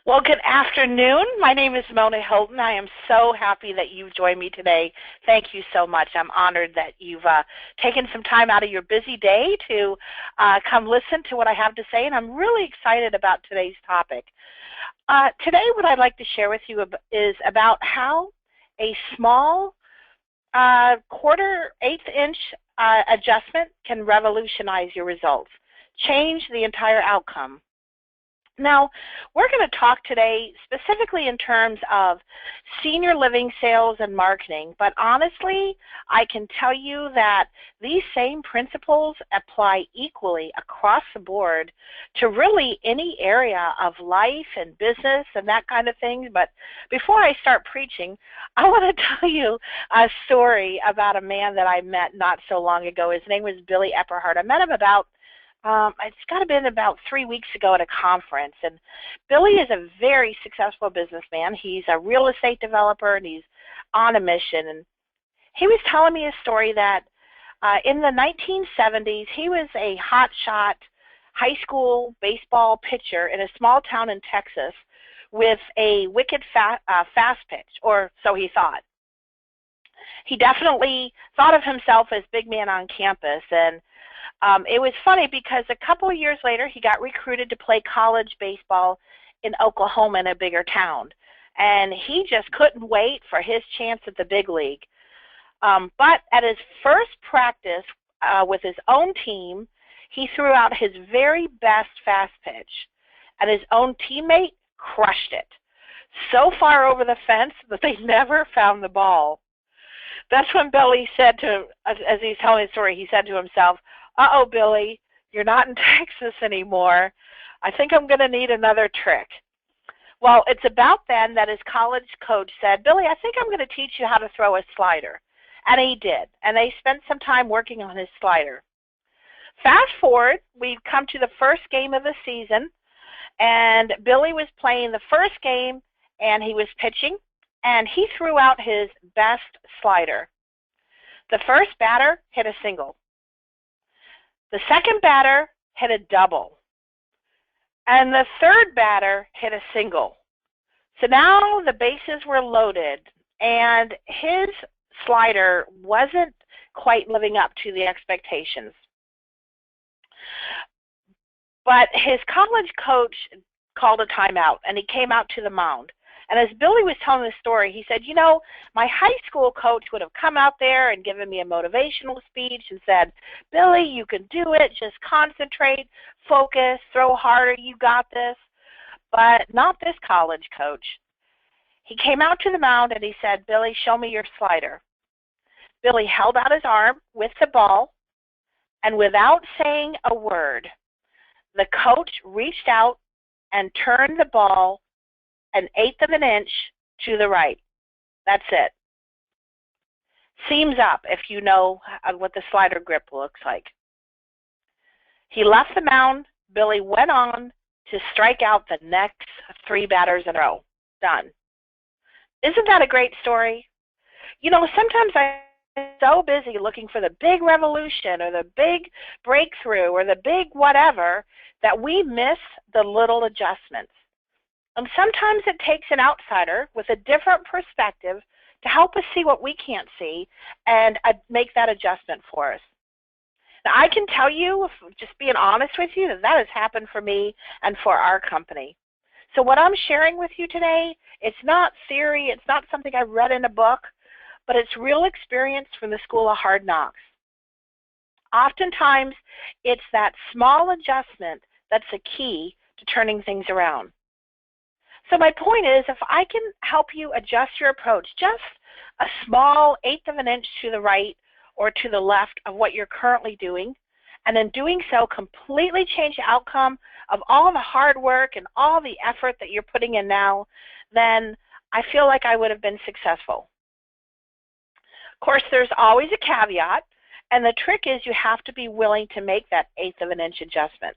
Well, good afternoon. My name is Mona Hilton. I am so happy that you've joined me today. Thank you so much. I'm honored that you've taken some time out of your busy day to come listen to what I have to say, and I'm really excited about today's topic. Today, what I'd like to share with you is about how a small quarter-eighth-inch adjustment can revolutionize your results, change the entire outcome. Now, we're going to talk today specifically in terms of senior living sales and marketing, but honestly, I can tell you that these same principles apply equally across the board to really any area of life and business and that kind of thing. But before I start preaching, I want to tell you a story about a man that I met not so long ago. His name was Billy Epperhart. I met him about it's got to been about 3 weeks ago at a conference, and Billy is a very successful businessman. He's a real estate developer, and he's on a mission. And he was telling me a story that in the 1970s, he was a hotshot high school baseball pitcher in a small town in Texas with a wicked fast pitch, or so he thought. He definitely thought of himself as big man on campus, and it was funny because a couple of years later, he got recruited to play college baseball in Oklahoma in a bigger town. And he just couldn't wait for his chance at the big league. But at his first practice with his own team, he threw out his very best fast pitch. And his own teammate crushed it so far over the fence that they never found the ball. That's when Billy said to, as he's telling the story, he said to himself, "Uh-oh, Billy, you're not in Texas anymore. I think I'm going to need another trick." Well, it's about then that his college coach said, "Billy, I think I'm going to teach you how to throw a slider." And he did. And they spent some time working on his slider. Fast forward, we come to the first game of the season, and Billy was playing the first game, and he was pitching, and he threw out his best slider. The first batter hit a single. The second batter hit a double. And the third batter hit a single. So now the bases were loaded, and his slider wasn't quite living up to the expectations. But his college coach called a timeout, and he came out to the mound. And as Billy was telling the story, he said, you know, my high school coach would have come out there and given me a motivational speech and said, Billy, you can do it. Just concentrate, focus, throw harder. You got this. But not this college coach. He came out to the mound and he said, Billy, show me your slider. Billy held out his arm with the ball, and without saying a word, the coach reached out and turned the ball 1/8 of an inch to the right. That's it. Seams up if you know what the slider grip looks like. He left the mound. Billy went on to strike out the next 3 batters in a row. Done. Isn't that a great story? You know, sometimes I'm so busy looking for the big revolution or the big breakthrough or the big whatever that we miss the little adjustments. And sometimes it takes an outsider with a different perspective to help us see what we can't see and make that adjustment for us. Now, I can tell you, just being honest with you, that has happened for me and for our company. So what I'm sharing with you today, it's not theory, it's not something I read in a book, but it's real experience from the School of Hard Knocks. Oftentimes, it's that small adjustment that's the key to turning things around. So my point is, if I can help you adjust your approach just a small 1/8 of an inch to the right or to the left of what you're currently doing, and in doing so completely change the outcome of all the hard work and all the effort that you're putting in now, then I feel like I would have been successful. Of course, there's always a caveat, and the trick is you have to be willing to make that 1/8 of an inch adjustment.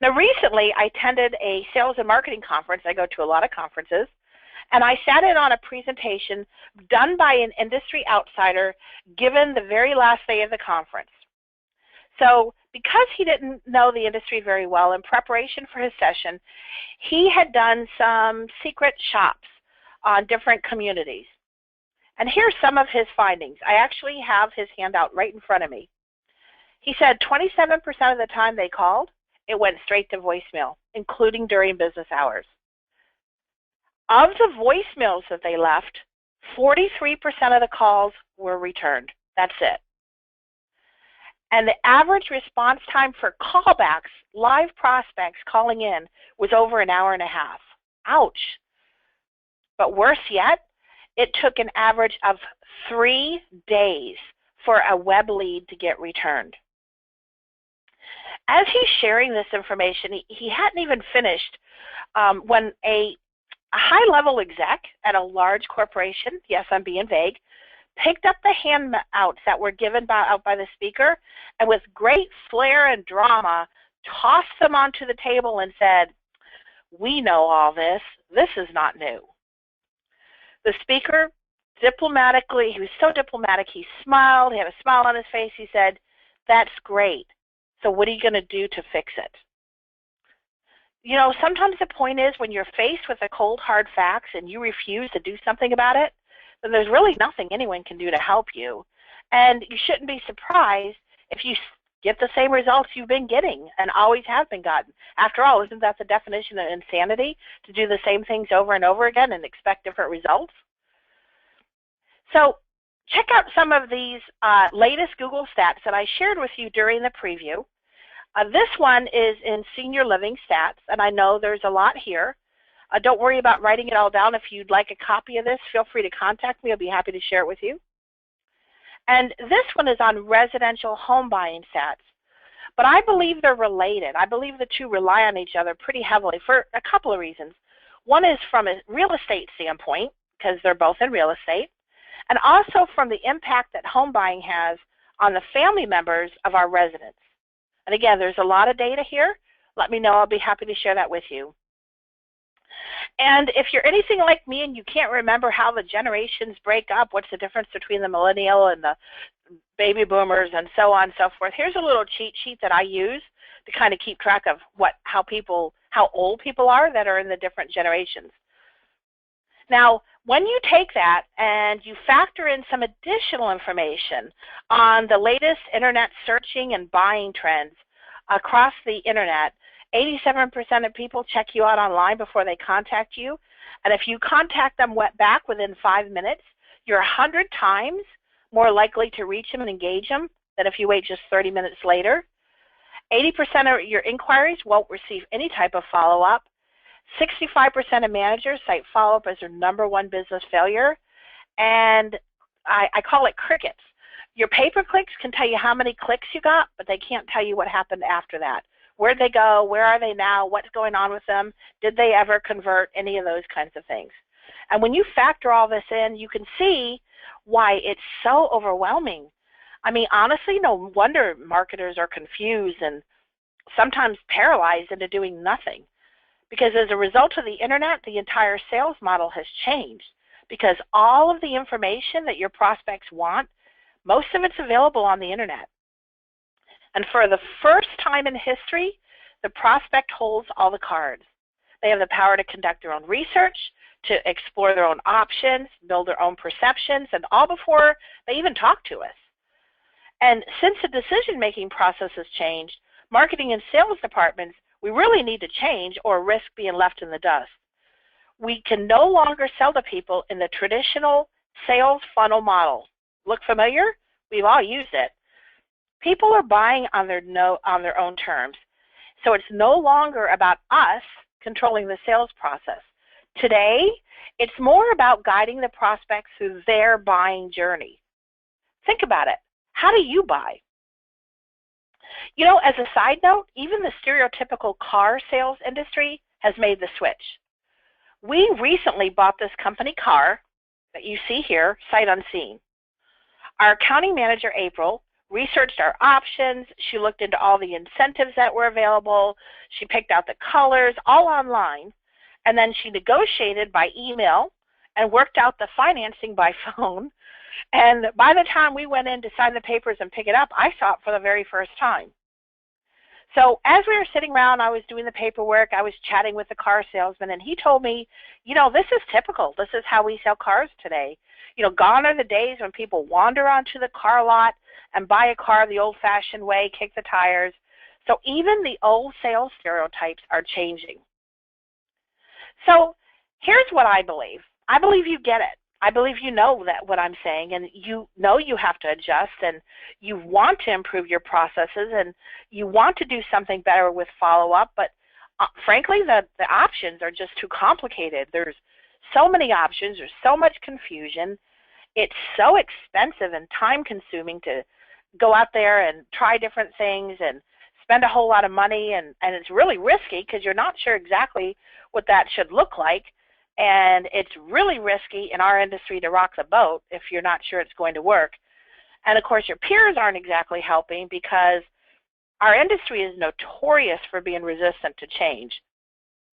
Now, recently, I attended a sales and marketing conference. I go to a lot of conferences. And I sat in on a presentation done by an industry outsider given the very last day of the conference. So because he didn't know the industry very well, in preparation for his session, he had done some secret shops on different communities. And here's some of his findings. I actually have his handout right in front of me. He said 27% of the time they called, it went straight to voicemail, including during business hours. Of the voicemails that they left, 43% of the calls were returned. That's it. And the average response time for callbacks, live prospects calling in, was over 1.5 hours. Ouch. But worse yet, it took an average of 3 days for a web lead to get returned. As he's sharing this information, he hadn't even finished when a high-level exec at a large corporation, yes, I'm being vague, picked up the handouts that were given out by the speaker and with great flair and drama tossed them onto the table and said, "We know all this. This is not new." The speaker diplomatically, he was so diplomatic, he smiled, he had a smile on his face, he said, "That's great. So what are you going to do to fix it?" You know, sometimes the point is when you're faced with a cold, hard facts and you refuse to do something about it, then there's really nothing anyone can do to help you. And you shouldn't be surprised if you get the same results you've been getting and always have been gotten. After all, isn't that the definition of insanity, to do the same things over and over again and expect different results? So check out some of these latest Google stats that I shared with you during the preview. This one is in senior living stats, and I know there's a lot here. Don't worry about writing it all down. If you'd like a copy of this, feel free to contact me. I'll be happy to share it with you. And this one is on residential home buying stats. But I believe they're related. I believe the two rely on each other pretty heavily for a couple of reasons. One is from a real estate standpoint, because they're both in real estate, and also from the impact that home buying has on the family members of our residents. And again, there's a lot of data here. Let me know. I'll be happy to share that with you. And if you're anything like me and you can't remember how the generations break up, what's the difference between the millennial and the baby boomers and so on and so forth, here's a little cheat sheet that I use to kind of keep track of how old people are that are in the different generations. Now, When you take that and you factor in some additional information on the latest internet searching and buying trends across the internet, 87% of people check you out online before they contact you. And if you contact them back within 5 minutes, you're 100 times more likely to reach them and engage them than if you wait just 30 minutes later. 80% of your inquiries won't receive any type of follow-up. 65% of managers cite follow-up as their #1 business failure. And I call it crickets. Your pay-per-clicks can tell you how many clicks you got, but they can't tell you what happened after that. Where'd they go? Where are they now? What's going on with them? Did they ever convert? Any of those kinds of things. And when you factor all this in, you can see why it's so overwhelming. I mean, honestly, no wonder marketers are confused and sometimes paralyzed into doing nothing. Because as a result of the internet, the entire sales model has changed. Because all of the information that your prospects want, most of it's available on the internet. And for the first time in history, the prospect holds all the cards. They have the power to conduct their own research, to explore their own options, build their own perceptions, and all before they even talk to us. And since the decision-making process has changed, marketing and sales departments, we really need to change or risk being left in the dust. We can no longer sell to people in the traditional sales funnel model. Look familiar? We've all used it. People are buying on their own terms. So it's no longer about us controlling the sales process. Today, it's more about guiding the prospects through their buying journey. Think about it. How do you buy? You know, as a side note, even the stereotypical car sales industry has made the switch. We recently bought this company car that you see here, sight unseen. Our accounting manager, April, researched our options. She looked into all the incentives that were available. She picked out the colors, all online. And then she negotiated by email and worked out the financing by phone. And by the time we went in to sign the papers and pick it up, I saw it for the very first time. So as we were sitting around, I was doing the paperwork, I was chatting with the car salesman, and he told me, you know, this is typical. This is how we sell cars today. You know, gone are the days when people wander onto the car lot and buy a car the old-fashioned way, kick the tires. So even the old sales stereotypes are changing. So here's what I believe. I believe you get it. I believe you know that what I'm saying, and you know you have to adjust, and you want to improve your processes, and you want to do something better with follow-up, but frankly, the options are just too complicated. There's so many options. There's so much confusion. It's so expensive and time-consuming to go out there and try different things and spend a whole lot of money, and it's really risky because you're not sure exactly what that should look like. And it's really risky in our industry to rock the boat if you're not sure it's going to work. And of course, your peers aren't exactly helping because our industry is notorious for being resistant to change.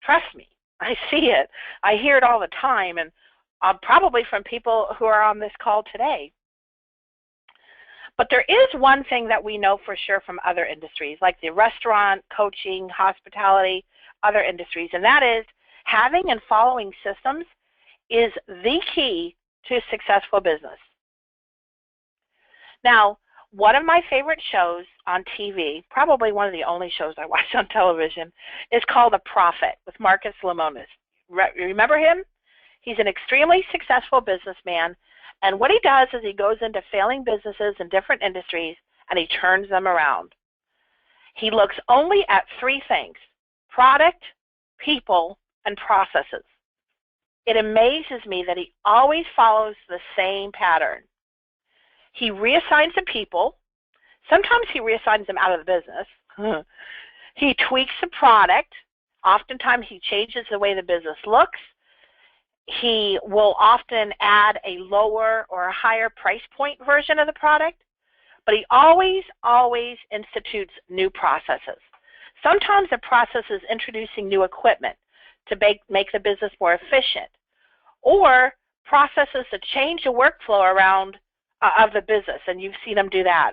Trust me, I see it. I hear it all the time, and probably from people who are on this call today. But there is one thing that we know for sure from other industries, like the restaurant, coaching, hospitality, other industries, and that is having and following systems is the key to successful business. Now, one of my favorite shows on TV, probably one of the only shows I watch on television, is called The Profit with Marcus Lemonis. Remember him? He's an extremely successful businessman, and what he does is he goes into failing businesses in different industries and he turns them around. He looks only at three things: product, people, and processes. It amazes me that he always follows the same pattern. He reassigns the people. Sometimes he reassigns them out of the business. He tweaks the product. Oftentimes he changes the way the business looks. He will often add a lower or a higher price point version of the product, but he always institutes new processes. Sometimes the process is introducing new equipment to make the business more efficient, or processes to change the workflow around of the business, and you've seen them do that.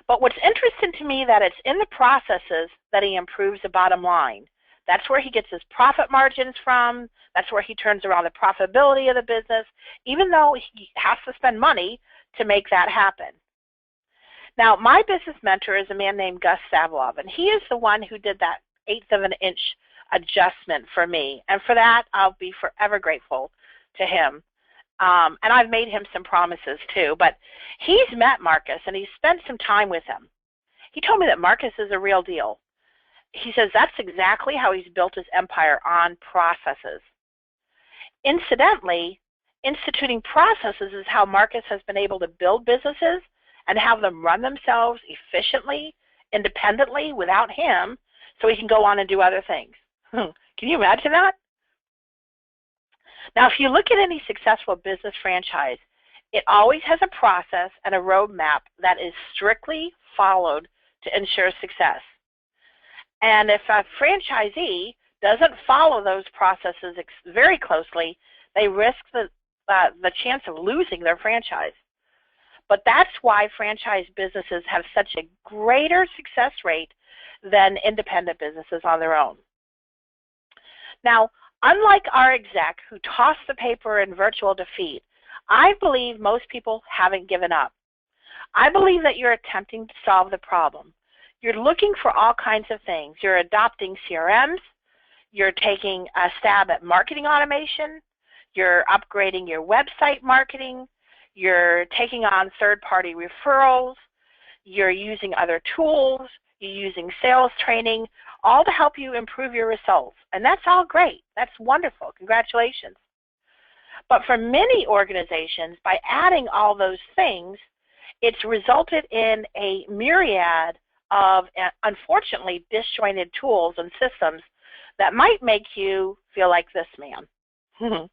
But what's interesting to me that it's in the processes that he improves the bottom line, That's where he gets his profit margins from. That's where he turns around the profitability of the business, even though he has to spend money to make that happen. Now, my business mentor is a man named Gus Savilov, and he is the one who did that 1/8 of an inch adjustment for me. And for that, I'll be forever grateful to him. And I've made him some promises too. But he's met Marcus, and he's spent some time with him. He told me that Marcus is a real deal. He says that's exactly how he's built his empire, on processes. Incidentally, instituting processes is how Marcus has been able to build businesses and have them run themselves efficiently, independently, without him, so he can go on and do other things. Can you imagine that? Now, if you look at any successful business franchise, it always has a process and a roadmap that is strictly followed to ensure success. And if a franchisee doesn't follow those processes very closely, they risk the chance of losing their franchise. But that's why franchise businesses have such a greater success rate than independent businesses on their own. Now, unlike our exec who tossed the paper in virtual defeat, I believe most people haven't given up. I believe that you're attempting to solve the problem. You're looking for all kinds of things. You're adopting CRMs. You're taking a stab at marketing automation. You're upgrading your website marketing. You're taking on third-party referrals. You're using other tools. You're using sales training, all to help you improve your results. And that's all great. That's wonderful. Congratulations. But for many organizations, by adding all those things, it's resulted in a myriad of, unfortunately, disjointed tools and systems that might make you feel like this man.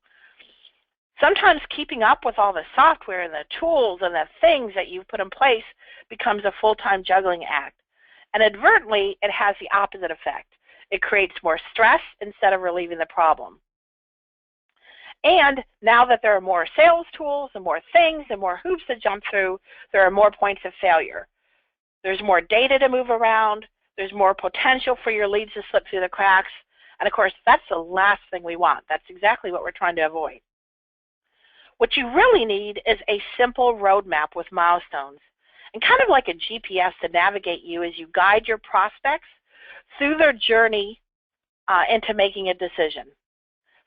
Sometimes keeping up with all the software and the tools and the things that you've put in place becomes a full-time juggling act. And inadvertently, it has the opposite effect. It creates more stress instead of relieving the problem. And now that there are more sales tools and more things and more hoops to jump through, there are more points of failure. There's more data to move around. There's more potential for your leads to slip through the cracks. And of course, that's the last thing we want. That's exactly what we're trying to avoid. What you really need is a simple roadmap with milestones, and kind of like a GPS to navigate you as you guide your prospects through their journey into making a decision.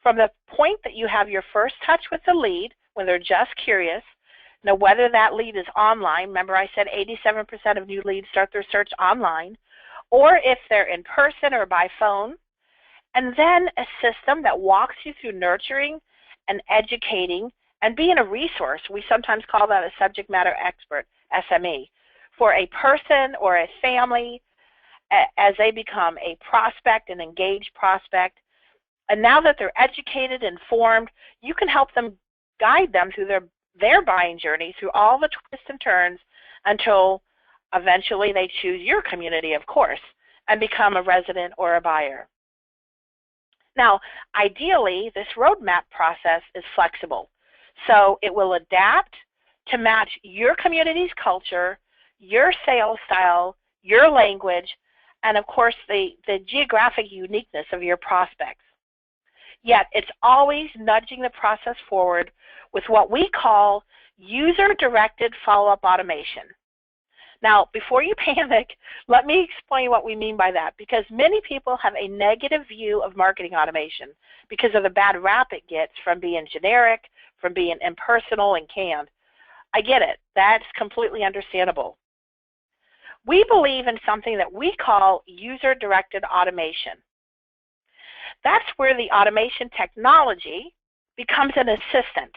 From the point that you have your first touch with the lead, when they're just curious, now whether that lead is online, remember I said 87% of new leads start their search online, or if they're in person or by phone, and then a system that walks you through nurturing and educating and being a resource. We sometimes call that a subject matter expert, SME, for a person or a family as they become a prospect, an engaged prospect. And now that they're educated, informed, you can help them, guide them through their buying journey, through all the twists and turns until eventually they choose your community, of course, and become a resident or a buyer. Now, ideally, this roadmap process is flexible. So it will adapt to match your community's culture, your sales style, your language, and of course the geographic uniqueness of your prospects. Yet it's always nudging the process forward with what we call user-directed follow-up automation. Now, before you panic, let me explain what we mean by that, because many people have a negative view of marketing automation because of the bad rap it gets from being generic, from being impersonal and canned. I get it. That's completely understandable. We believe in something that we call user-directed automation. That's where the automation technology becomes an assistant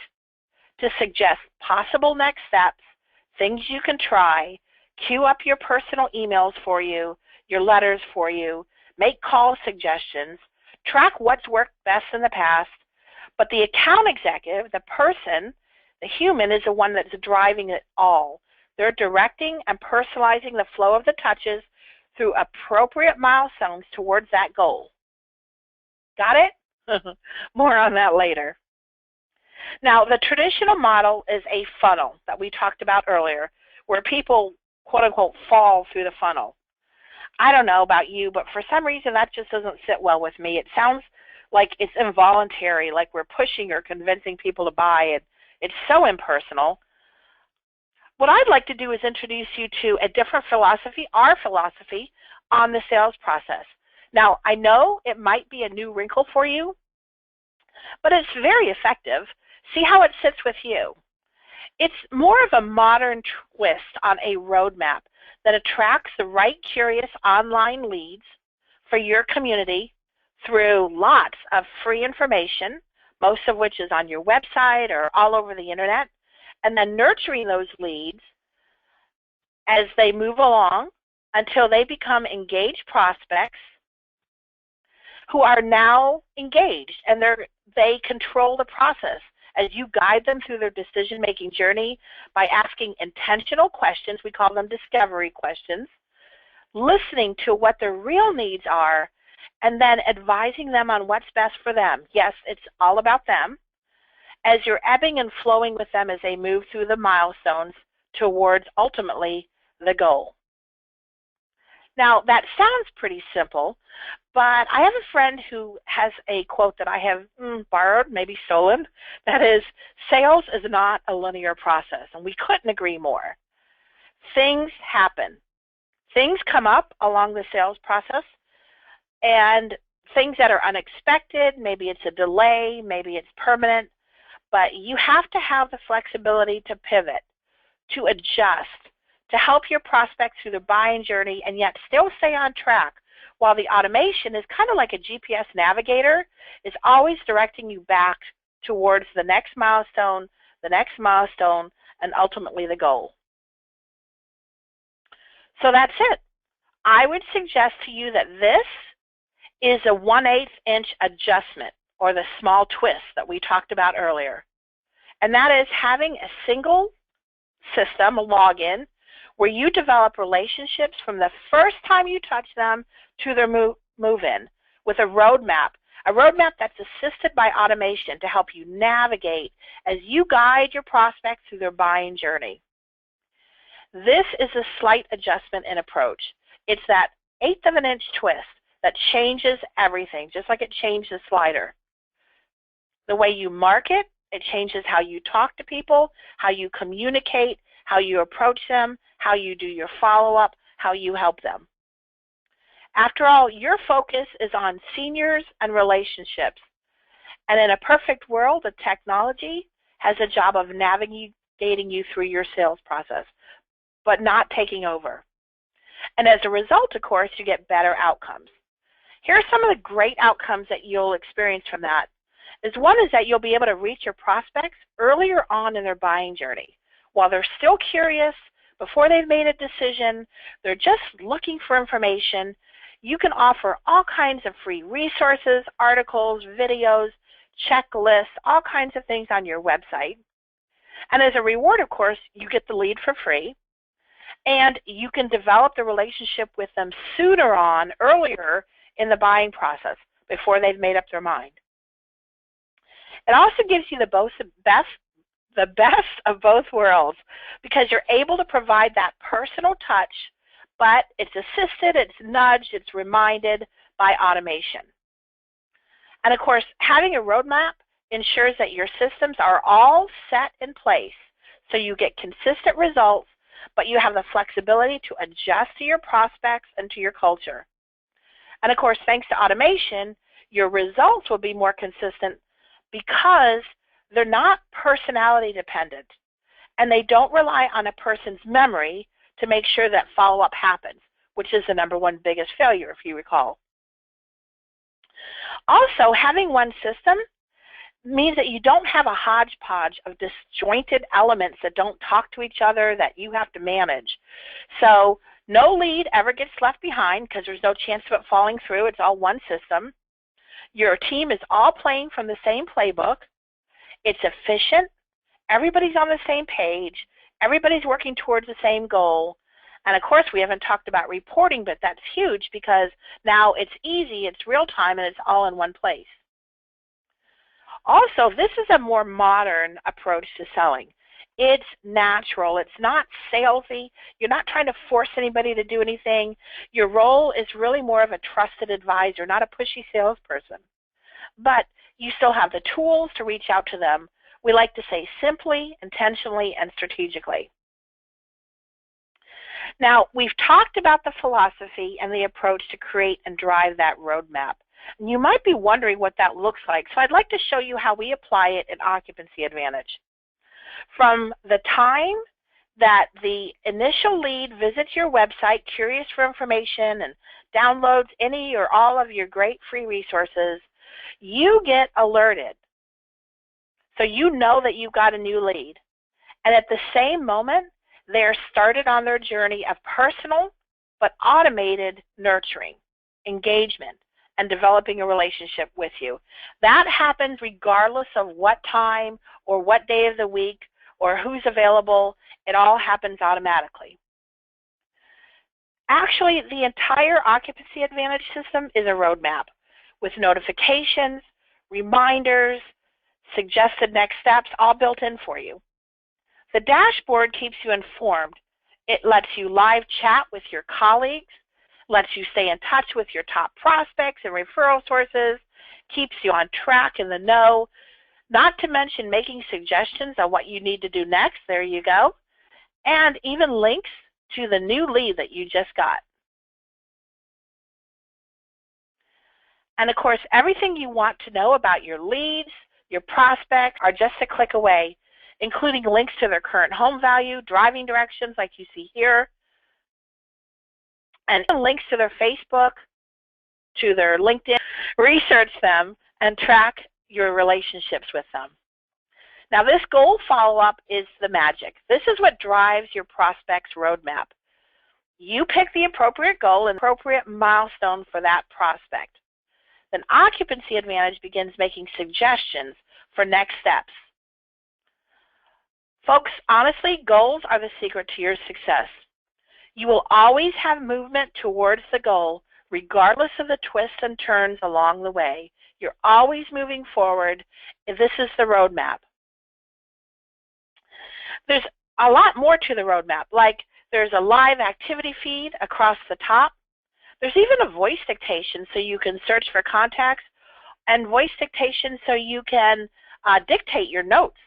to suggest possible next steps, things you can try, queue up your personal emails for you, your letters for you, make call suggestions, track what's worked best in the past. But the account executive, the person, the human, is the one that's driving it all. They're directing and personalizing the flow of the touches through appropriate milestones towards that goal. Got it? More on that later. Now, the traditional model is a funnel that we talked about earlier, where people, quote unquote, fall through the funnel. I don't know about you, but for some reason that just doesn't sit well with me. It sounds like it's involuntary, like we're pushing or convincing people to buy it. It's so impersonal. What I'd like to do is introduce you to a different philosophy, our philosophy, on the sales process. Now, I know it might be a new wrinkle for you, but it's very effective. See how it sits with you. It's more of a modern twist on a roadmap that attracts the right curious online leads for your community through lots of free information, most of which is on your website or all over the internet, and then nurturing those leads as they move along until they become engaged prospects who are now engaged, and they control the process as you guide them through their decision-making journey by asking intentional questions. We call them discovery questions, listening to what their real needs are, and then advising them on what's best for them. Yes, it's all about them, as you're ebbing and flowing with them as they move through the milestones towards ultimately the goal. Now, that sounds pretty simple, but I have a friend who has a quote that I have borrowed, maybe stolen, that is, sales is not a linear process, and we couldn't agree more. Things happen. Things come up along the sales process, and things that are unexpected, maybe it's a delay, maybe it's permanent, but you have to have the flexibility to pivot, to adjust, to help your prospects through the buying journey and yet still stay on track, while the automation is kind of like a GPS navigator, is always directing you back towards the next milestone, and ultimately the goal. So that's it. I would suggest to you that this is a 1/8 inch adjustment, or the small twist that we talked about earlier. And that is having a single system, a login, where you develop relationships from the first time you touch them to their move-in with a roadmap that's assisted by automation to help you navigate as you guide your prospects through their buying journey. This is a slight adjustment in approach. It's that 1/8 of an inch twist that changes everything, just like it changed the slider. The way you market, it changes how you talk to people, how you communicate, how you approach them, how you do your follow-up, how you help them. After all, your focus is on seniors and relationships. And in a perfect world, the technology has a job of navigating you through your sales process, but not taking over. And as a result, of course, you get better outcomes. Here are some of the great outcomes that you'll experience from that. One is that you'll be able to reach your prospects earlier on in their buying journey. While they're still curious, before they've made a decision, they're just looking for information, you can offer all kinds of free resources, articles, videos, checklists, all kinds of things on your website. And as a reward, of course, you get the lead for free, and you can develop the relationship with them earlier in the buying process, before they've made up their mind. It also gives you the best of both worlds, because you're able to provide that personal touch, but it's assisted, it's nudged, it's reminded by automation. And of course, having a roadmap ensures that your systems are all set in place so you get consistent results, but you have the flexibility to adjust to your prospects and to your culture. And of course, thanks to automation, your results will be more consistent because they're not personality dependent, and they don't rely on a person's memory to make sure that follow-up happens, which is the #1 biggest failure, if you recall. Also, having one system means that you don't have a hodgepodge of disjointed elements that don't talk to each other that you have to manage. So no lead ever gets left behind because there's no chance of it falling through. It's all one system. Your team is all playing from the same playbook. It's efficient. Everybody's on the same page. Everybody's working towards the same goal. And of course, we haven't talked about reporting, but that's huge because now it's easy, it's real time, and it's all in one place. Also, this is a more modern approach to selling. It's natural. It's not salesy. You're not trying to force anybody to do anything. Your role is really more of a trusted advisor, not a pushy salesperson. But you still have the tools to reach out to them. We like to say simply, intentionally, and strategically. Now, we've talked about the philosophy and the approach to create and drive that roadmap. And you might be wondering what that looks like, so I'd like to show you how we apply it in Occupancy Advantage. From the time that the initial lead visits your website, curious for information, and downloads any or all of your great free resources, you get alerted. So you know that you've got a new lead. And at the same moment, they're started on their journey of personal but automated nurturing, engagement, and developing a relationship with you. That happens regardless of what time or what day of the week or who's available. It all happens automatically. Actually, the entire Occupancy Advantage system is a roadmap with notifications, reminders, suggested next steps, all built in for you. The dashboard keeps you informed. It lets you live chat with your colleagues, lets you stay in touch with your top prospects and referral sources, keeps you on track in the know, not to mention making suggestions on what you need to do next. There you go. And even links to the new lead that you just got. And of course, everything you want to know about your leads, your prospects are just a click away, including links to their current home value, driving directions like you see here, and links to their Facebook, to their LinkedIn. Research them and track your relationships with them. Now, this goal follow-up is the magic. This is what drives your prospect's roadmap. You pick the appropriate goal and appropriate milestone for that prospect. Then Occupancy Advantage begins making suggestions for next steps. Folks, honestly, goals are the secret to your success. You will always have movement towards the goal, regardless of the twists and turns along the way. You're always moving forward. This is the roadmap. There's a lot more to the roadmap, like there's a live activity feed across the top. There's even a voice dictation so you can search for contacts, and voice dictation so you can dictate your notes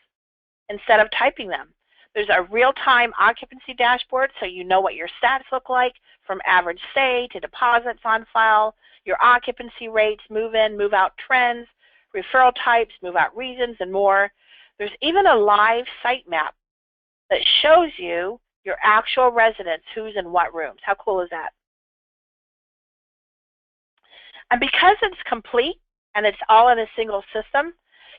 instead of typing them. There's a real-time occupancy dashboard so you know what your stats look like, from average stay to deposits on file, your occupancy rates, move-in, move-out trends, referral types, move-out reasons, and more. There's even a live site map that shows you your actual residents, who's in what rooms. How cool is that? And because it's complete and it's all in a single system,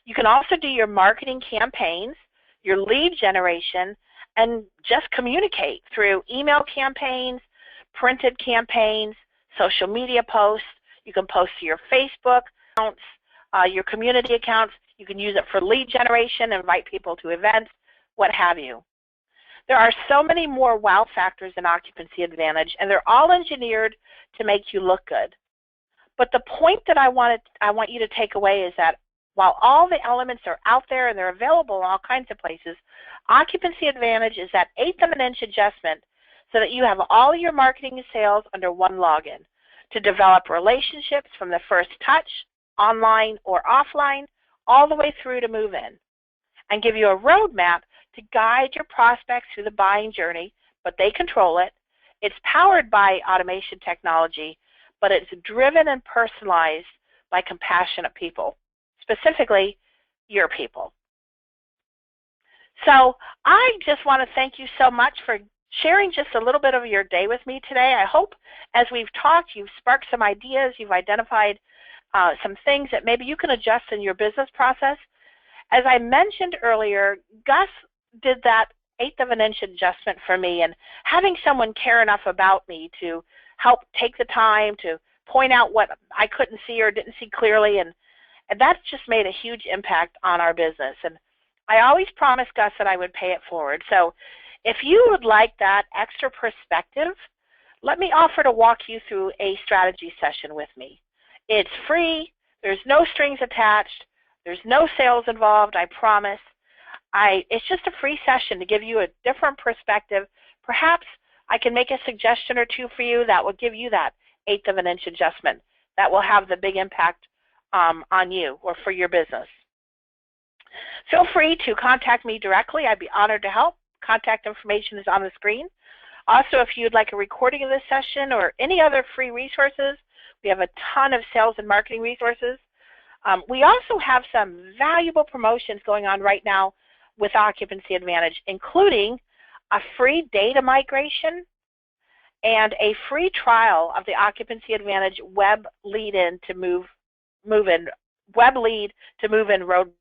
you can also do your marketing campaigns, your lead generation, and just communicate through email campaigns, printed campaigns, social media posts. You can post to your Facebook accounts, your community accounts. You can use it for lead generation, invite people to events, what have you. There are so many more wow factors in Occupancy Advantage, and they're all engineered to make you look good. But the point that I want you to take away is that while all the elements are out there and they're available in all kinds of places, Occupancy Advantage is that eighth of an inch adjustment so that you have all your marketing and sales under one login to develop relationships from the first touch, online or offline, all the way through to move in, and give you a roadmap to guide your prospects through the buying journey, but they control it. It's powered by automation technology, but it's driven and personalized by compassionate people, specifically your people. So I just want to thank you so much for sharing just a little bit of your day with me today. I hope as we've talked, you've sparked some ideas, you've identified some things that maybe you can adjust in your business process. As I mentioned earlier, Gus did that eighth of an inch adjustment for me, and having someone care enough about me to help take the time to point out what I couldn't see or didn't see clearly, and that's just made a huge impact on our business. And I always promised Gus that I would pay it forward. So if you would like that extra perspective, let me offer to walk you through a strategy session with me. It's free. There's no strings attached. There's no sales involved, I promise. It's just a free session to give you a different perspective. Perhaps I can make a suggestion or two for you that will give you that 1/8 of an inch adjustment that will have the big impact on you or for your business. Feel free to contact me directly. I'd be honored to help. Contact information is on the screen. Also, if you'd like a recording of this session or any other free resources, we have a ton of sales and marketing resources. We also have some valuable promotions going on right now with Occupancy Advantage, including a free data migration and a free trial of the Occupancy Advantage web lead-in to move-in road.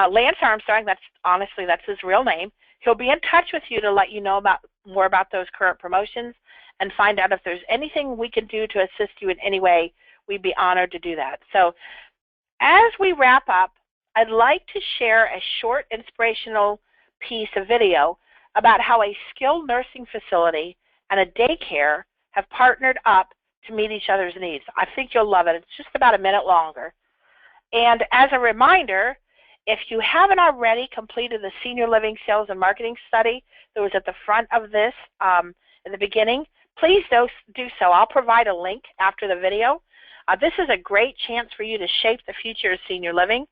Lance Armstrong, that's his real name. He'll be in touch with you to let you know more about those current promotions and find out if there's anything we can do to assist you in any way. We'd be honored to do that. So as we wrap up, I'd like to share a short inspirational piece of video about how a skilled nursing facility and a daycare have partnered up to meet each other's needs. I think you'll love it. It's just about a minute longer. And as a reminder, if you haven't already completed the Senior Living Sales and Marketing Study that was at the front of this in the beginning, please do so. I'll provide a link after the video. This is a great chance for you to shape the future of senior living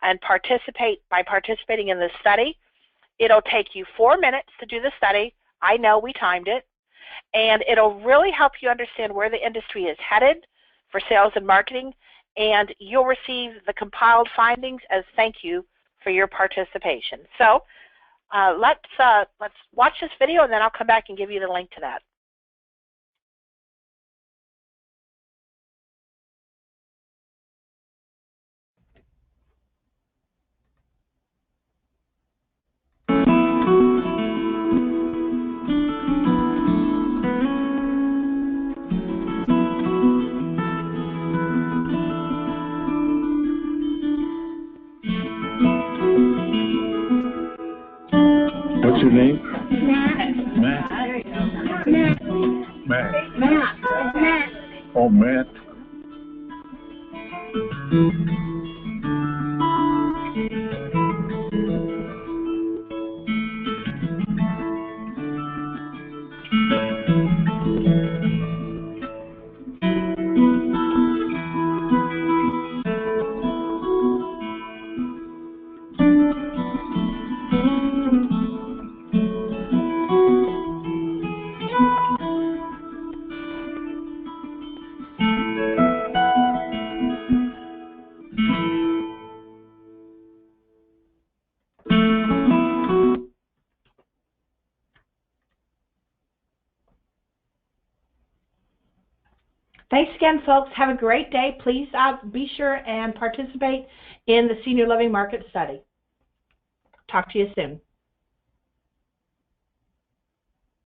and by participating in this study. It'll take you 4 minutes to do the study. I know we timed it. And it'll really help you understand where the industry is headed for sales and marketing, and you'll receive the compiled findings as thank you for your participation. So let's watch this video, and then I'll come back and give you the link to that. What's your name? Matt. Matt. Matt. Oh, Matt. Thanks again, folks. Have a great day. Please be sure and participate in the Senior Living Market Study. Talk to you soon.